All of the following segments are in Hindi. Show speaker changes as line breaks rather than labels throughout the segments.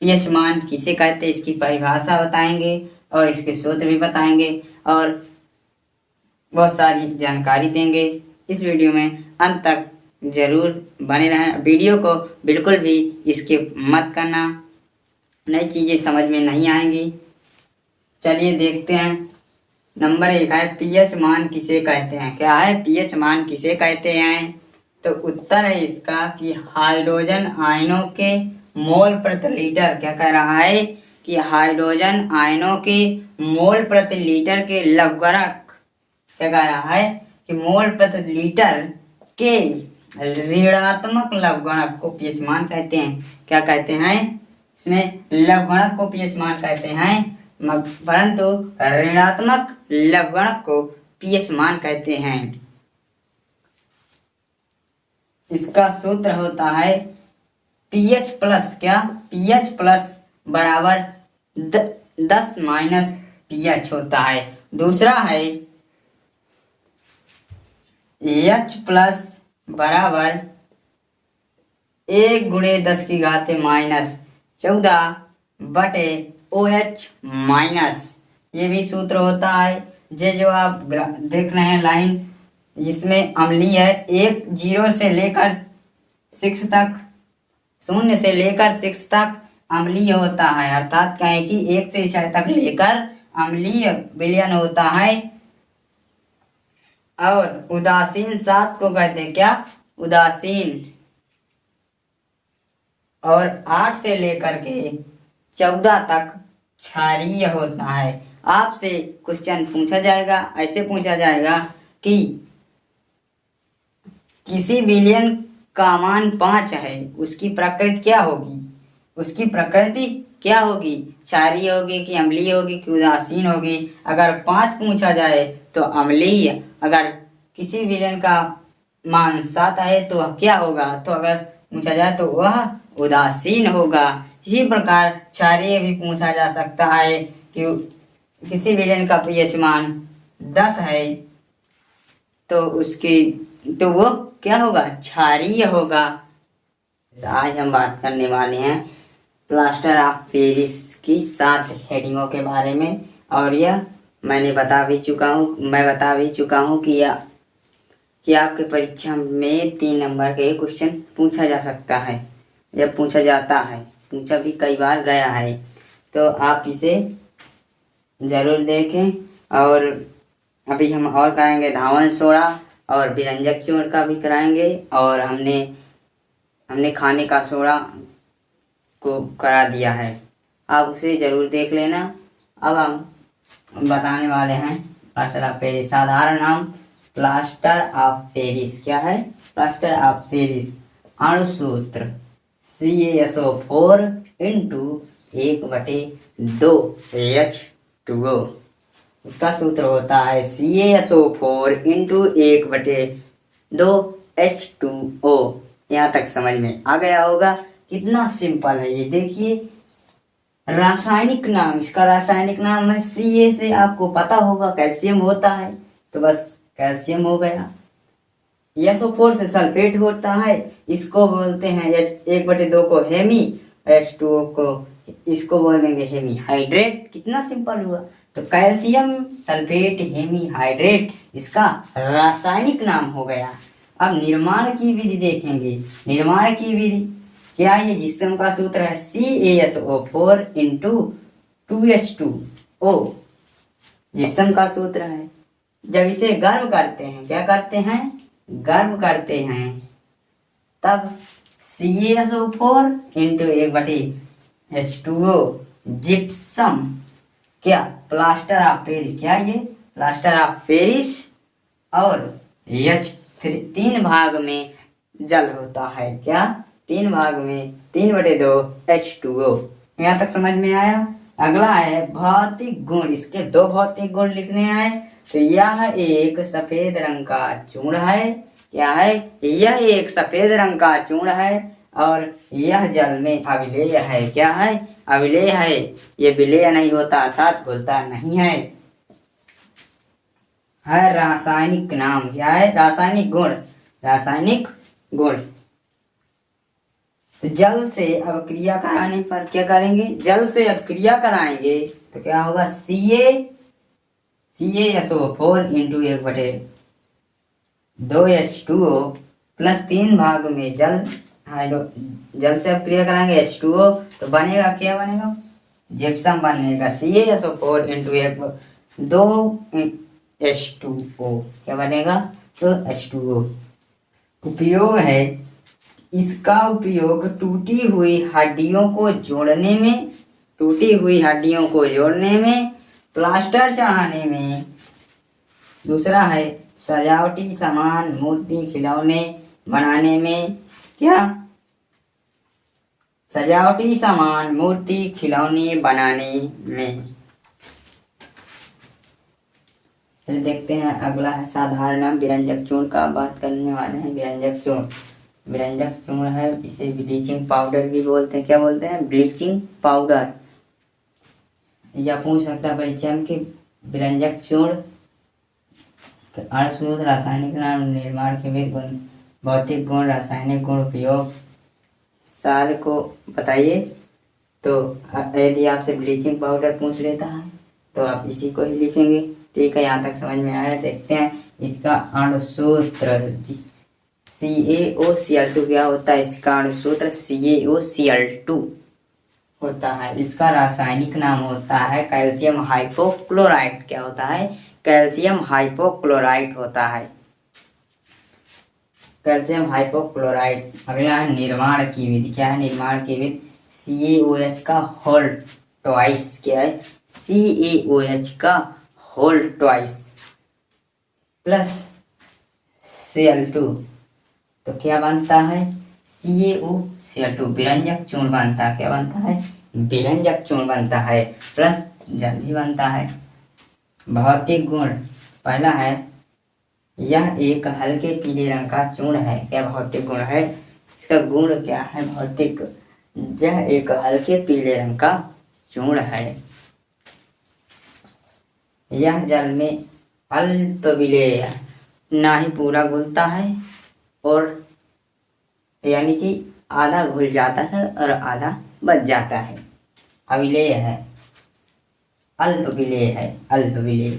पीएच मान किसे कहते हैं इसकी परिभाषा बताएंगे और इसके सूत्र भी बताएंगे और बहुत सारी जानकारी देंगे। इस वीडियो में अंत तक जरूर बने रहें। वीडियो को बिल्कुल भी स्किप मत करना, नई चीजें समझ में नहीं आएंगी। चलिए देखते हैं। नंबर 1 है पीएच मान किसे कहते हैं। क्या है पीएच मान किसे कहते हैं? तो उत्तर है इसका कि हाइड्रोजन आयनों के मोल प्रति लीटर, क्या कह रहा है कि हाइड्रोजन आयनों के मोल प्रति लीटर के लघुगणक, क्या कह रहा है कि मोल प्रति लीटर के ऋणात्मक लघुगणक को पीएच मान कहते हैं। क्या कहते हैं? इसमें लघुगणक को पीएच मान कहते हैं, परंतु ऋणात्मक लघुगणक को पीएच मान कहते हैं। इसका सूत्र होता है पीएच प्लस, क्या पीएच प्लस बराबर 10 माइनस पीएच होता है। दूसरा है एच प्लस बराबर 1 गुणे 10 की घात माइनस 14 बटे OH माइनस। ये भी सूत्र होता है। ये जो आप देख रहे हैं लाइन, जिसमें अम्लीय है, 0 से लेकर 6 तक, 0 से लेकर 6 तक अम्लीय होता है। अर्थात क्या है कि 1 से 6 तक लेकर अम्लीय विलयन होता है। और उदासीन 7 को कहते हैं क्या? उदासीन। और 8 से लेकर के 14 तक क्षारीय होता है। आपसे क्वेश्चन पूछा जाएगा, ऐसे पूछा जाएगा कि किसी विलयन का मान 5 है, उसकी प्रकृति क्या होगी? उसकी प्रकृति क्या होगी? क्षारीय होगी कि अम्लीय होगी कि उदासीन होगी? अगर 5 पूछा जाए तो अम्लीय, अगर किसी विलयन का मान 7 है तो क्या होगा? तो अगर पूछा जाए तो वह उदासीन होगा। इसी प्रकार क्षारीय भी पूछा जा सकता है कि किसी विलयन का पीएच मान 10 है तो वो क्या होगा? क्षारीय होगा। आज हम बात करने वाले हैं प्लास्टर ऑफ पेरिस की 7 हेडिंगों के बारे में। और यह मैं बता भी चुका हूँ कि आपके परीक्षा में 3 नंबर के क्वेश्चन पूछा जा सकता है, या पूछा जाता है, पूछा भी कई बार गया है। तो आप इसे जरूर देखें। और अभी हम और कराएंगे धावन सोडा और विरंजक चूर्ण का भी कराएंगे, और हमने खाने का सोडा को करा दिया है, आप उसे जरूर देख लेना। अब हम बताने वाले हैं प्लास्टर ऑफ पेरिस। साधारण नाम प्लास्टर ऑफ पेरिस क्या है? प्लास्टर ऑफ पेरिस अणु सूत्र CaSO4 इंटू 1/2H2O। इसका सूत्र होता है CaSO4 इंटू 1/2H2O। यहाँ तक समझ में आ गया होगा। कितना सिंपल है ये, देखिए। रासायनिक नाम, इसका रासायनिक नाम है Ca से आपको पता होगा कैल्शियम होता है, तो बस कैल्शियम हो गया। SO4 से सल्फेट होता है, इसको बोलते हैं 1/2 को हेमी, H2O को इसको बोल देंगे हेमी हाइड्रेट। कितना सिंपल हुआ। तो कैल्शियम सल्फेट हेमी हाइड्रेट इसका रासायनिक नाम हो गया। अब निर्माण की विधि देखेंगे। निर्माण की विधि क्या है? जिप्सम का सूत्र है CaSO4 इंटू 2H2O। जिप्सम का सूत्र है। जब इसे गर्म करते हैं, क्या करते हैं? गर्म करते हैं, तब CaSO4 इंटू 1/H2O जिप्सम, क्या प्लास्टर ऑफ पेरिस, क्या ये प्लास्टर ऑफ पेरिस, और तीन भाग में जल होता है। क्या? 3 भाग में 3/2H2O। यहाँ तक समझ में आया। अगला है भौतिक गुण। इसके 2 भौतिक गुण लिखने हैं। तो यह एक सफेद रंग का चूर्ण है। क्या है? यह एक सफेद रंग का चूर्ण है और यह जल में अविलेय है। क्या है? अविलेय है। ये विलेय नहीं होता, अर्थात घुलता नहीं है। रासायनिक नाम क्या है? रासायनिक गुण। रासायनिक गुण तो जल से अब क्रिया कराने पर क्या करेंगे, जल से अब क्रिया कराएंगे तो क्या होगा, CaSO4 इंटू 1/2H2O प्लस 3 भाग में जल हाइड्रो, जल से अब क्रिया कराएंगे H2O तो बनेगा, क्या बनेगा, जिप्सम बनेगा। CaSO4 इंटू 2H2O क्या बनेगा, तो H2O। उपयोग है, इसका उपयोग टूटी हुई हड्डियों को जोड़ने में, टूटी हुई हड्डियों को जोड़ने में, प्लास्टर चढ़ाने में। दूसरा है सजावटी सामान, मूर्ति, खिलौने बनाने में, क्या, सजावटी सामान, मूर्ति, खिलौने बनाने में। फिर देखते हैं अगला है साधारण नाम व्यंजक चूर्ण का बात करने वाले हैं। व्यंजक चूर्ण, व्यंजक चूर्ण है, इसे ब्लीचिंग पाउडर भी बोलते हैं। क्या बोलते हैं, ब्लीचिंग पाउडर। या पूछ सकता है परीक्षा में कि व्यंजक चूर्ण अणुसूत्र, रासायनिक नाम, निर्माण के विधि, गुण, भौतिक गुण, रासायनिक गुण, उपयोग सारे को बताइए। तो यदि आपसे ब्लीचिंग पाउडर पूछ लेता है तो आप इसी को ही लिखेंगे। ठीक है, यहाँ तक समझ में आया। देखते हैं इसका अणुसूत्र CaOCl2 क्या होता है। इसका अणुसूत्र CaOCl2 होता है। इसका रासायनिक नाम होता है कैल्शियम हाइपोक्लोराइट। क्या होता है, कैल्शियम हाइपोक्लोराइट होता है, कैल्शियम हाइपोक्लोराइट। अगला है निर्माण की विधि। क्या है निर्माण की विधि, CaOH का होल ट्वाइस, क्या है, CaOH का होल ट्वाइस प्लस Cl2 तो क्या बनता है, CaOCl2 विरंजक चूर्ण बनता है। क्या बनता है, विरंजक चूर्ण बनता है, प्लस जल भी बनता है। भौतिक गुण, पहला है यह एक हल्के पीले रंग का चूर्ण है। क्या भौतिक गुण है, इसका गुण क्या है भौतिक, यह एक हल्के पीले रंग का चूर्ण है। यह जल में अल्प विलेय, ना ही पूरा घुलता है और यानी कि आधा घुल जाता है और आधा बच जाता है। अविलेय है, अल्प विलेय है, अल्प विलेय,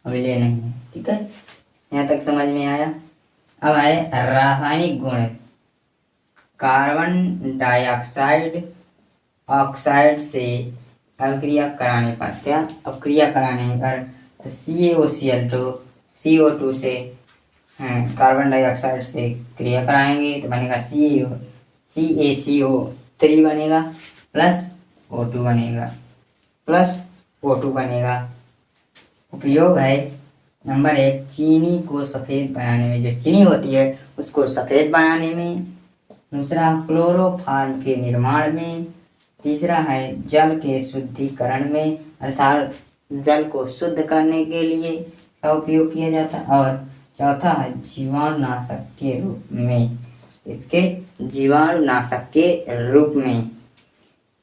अविलेय नहीं है। ठीक है, यहाँ तक समझ में आया। अब है रासायनिक गुण। कार्बन डाइऑक्साइड ऑक्साइड से अभिक्रिया कराने पर, क्या अभिक्रिया कराने पर, तो CaOCl2 CO2 से कार्बन डाइऑक्साइड से क्रिया कराएंगे तो बनेगा CaCO3 बनेगा प्लस O2 बनेगा, प्लस O2 बनेगा। उपयोग है नंबर 1 चीनी को सफ़ेद बनाने में, जो चीनी होती है उसको सफ़ेद बनाने में। दूसरा क्लोरोफॉर्म के निर्माण में। तीसरा है जल के शुद्धिकरण में, अर्थात जल को शुद्ध करने के लिए का उपयोग किया जाता है। और चौथा है जीवाणुनाशक के रूप में, इसके जीवाणुनाशक के रूप में।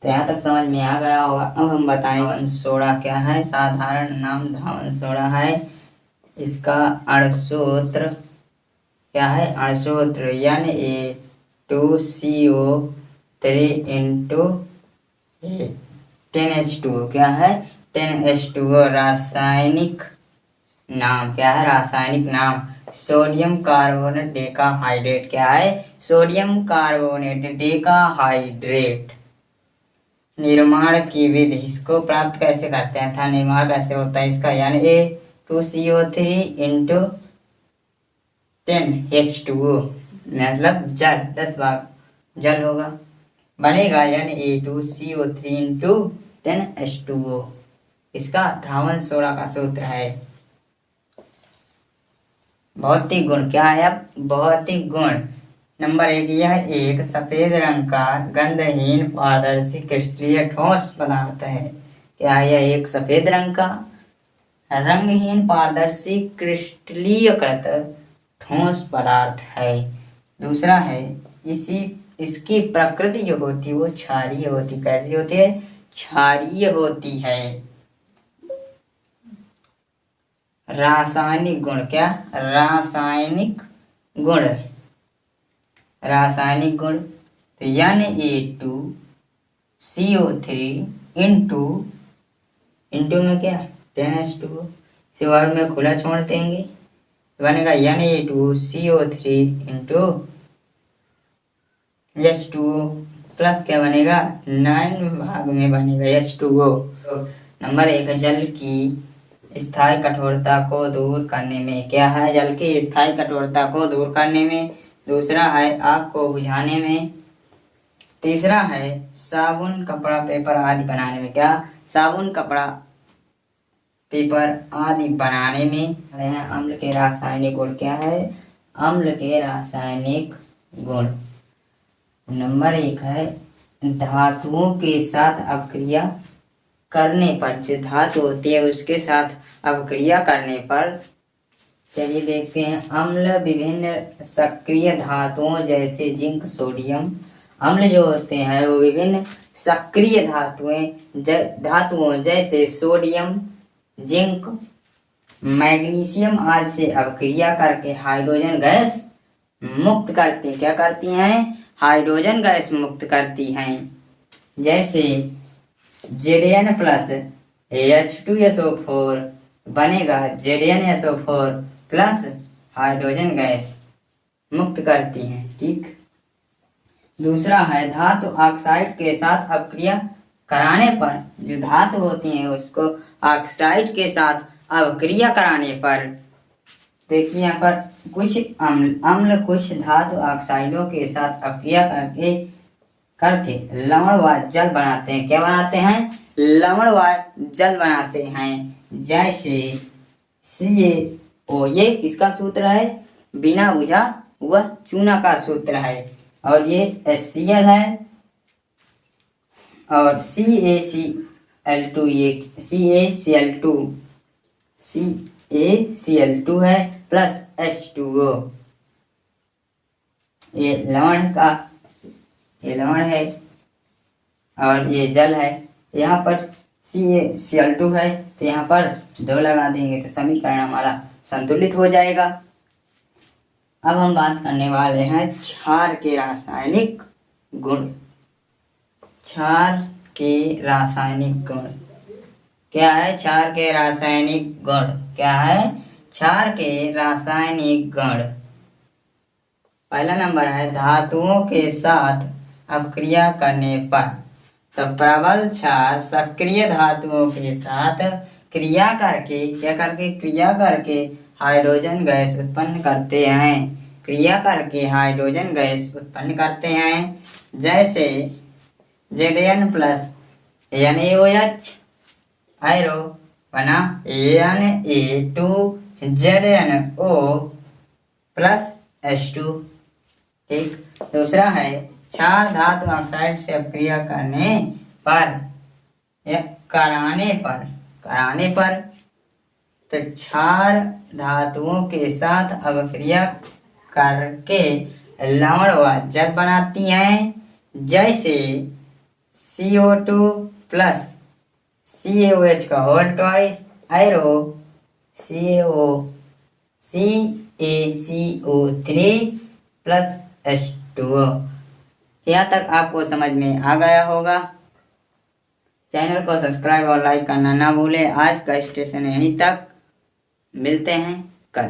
तो यहाँ तक समझ में आ गया होगा। अब हम बताएंगे धावन सोडा क्या है। साधारण नाम धावन सोडा है। इसका अणुसूत्र क्या है, अणुसूत्र यानी A2CO3 इंटू 10H2O क्या है, 10H2O। रासायनिक नाम क्या है, रासायनिक नाम सोडियम कार्बोनेट डेकाहाइड्रेट। क्या है, सोडियम कार्बोनेट डेकाहाइड्रेट। निर्माण की विधि, इसको प्राप्त कैसे करते हैं था, निर्माण कैसे होता है इसका, यानी A2CO3 इंटू 10H2O मतलब जल, 10 भाग जल होगा, बनेगा यानी A2CO3 इंटू 10H2O। इसका धावन सोडा का सूत्र है। भौतिक गुण क्या है, अब भौतिक गुण नंबर 1 यह एक सफेद रंग का गंधहीन पारदर्शी क्रिस्टलीय ठोस पदार्थ है। क्या है, यह एक सफेद रंग का रंगहीन पारदर्शी क्रिस्टलीयकृत ठोस पदार्थ है। दूसरा है इसकी प्रकृति जो होती है वो क्षारीय होती, कैसी होती है, क्षारीय होती है। रासायनिक गुण क्या, रासायनिक गुण, रासायनिक गुण तो Na2CO3 इंटू में क्या 10H2O, सिवाय में खुला छोड़ देंगे तो बनेगा Na2CO3 इंटू H2O प्लस क्या बनेगा 9 भाग में बनेगा H2O। तो नंबर 1 है जल की स्थायी कठोरता को दूर करने में, क्या है जल की स्थायी कठोरता को दूर करने में। दूसरा है आग को बुझाने में। तीसरा है साबुन कपड़ा पेपर आदि बनाने में, क्या साबुन कपड़ा पेपर आदि बनाने में। अम्ल के रासायनिक गुण, क्या है अम्ल के रासायनिक गुण। नंबर 1 है धातुओं के साथ अपक्रिया करने पर, जो धातु होती है उसके साथ अपक्रिया करने पर, चलिए देखते हैं। अम्ल विभिन्न सक्रिय धातुओं जैसे जिंक सोडियम, अम्ल जो होते हैं वो विभिन्न सक्रिय धातुओं जैसे सोडियम जिंक मैग्नीशियम आदि से अपक्रिया करके हाइड्रोजन गैस मुक्त करती, क्या करती हैं हाइड्रोजन गैस मुक्त करती हैं। जैसे Zn प्लस H2SO4 बनेगा ZnSO4 प्लस हाइड्रोजन गैस मुक्त करती हैं, ठीक। दूसरा है धातु ऑक्साइड के साथ अपक्रिया कराने पर, जो धातु होती हैं उसको ऑक्साइड के साथ अपक्रिया कराने पर, देखिए यहाँ पर कुछ अम्ल कुछ धातु ऑक्साइडों के साथ अपक्रिया करके लवण व जल बनाते हैं, क्या बनाते हैं लवण व जल बनाते हैं। जैसे CaO, ये किसका सूत्र है बिना बुझा हुआ चूना का सूत्र है, और ये HCl है, और CaCl2, ये CaCl2 है प्लस H2O, ये लवण है और ये जल है। यहाँ पर CaCl2 है तो यहाँ पर 2 लगा देंगे तो समीकरण हमारा संतुलित हो जाएगा। अब हम बात करने वाले हैं क्षार के रासायनिक गुण। क्षार के रासायनिक गुण क्या है, क्षार के रासायनिक गुण क्या है, क्षार के रासायनिक गुण। पहला नंबर है धातुओं के साथ अपक्रिया करने पर, तो प्रबल क्षार सक्रिय धातुओं के साथ क्रिया करके, क्या करके क्रिया करके हाइड्रोजन गैस उत्पन्न करते हैं, क्रिया करके हाइड्रोजन गैस उत्पन्न करते हैं। जैसे Zn प्लस NaOH आयरो बना Na2ZnO प्लस H2, ठीक। दूसरा है क्षार धातु ऑक्साइड से अपक्रिया करने पर या कराने पर, तो क्षार धातुओं के साथ अपक्रिया करके लवण व जल बनाती हैं। जैसे CO2 प्लस CaOH का whole twice arrow CaCO3 plus H2O। यहाँ तक आपको समझ में आ गया होगा। चैनल को सब्सक्राइब और लाइक करना ना भूलें। आज का स्टेशन यहीं तक, मिलते हैं कल।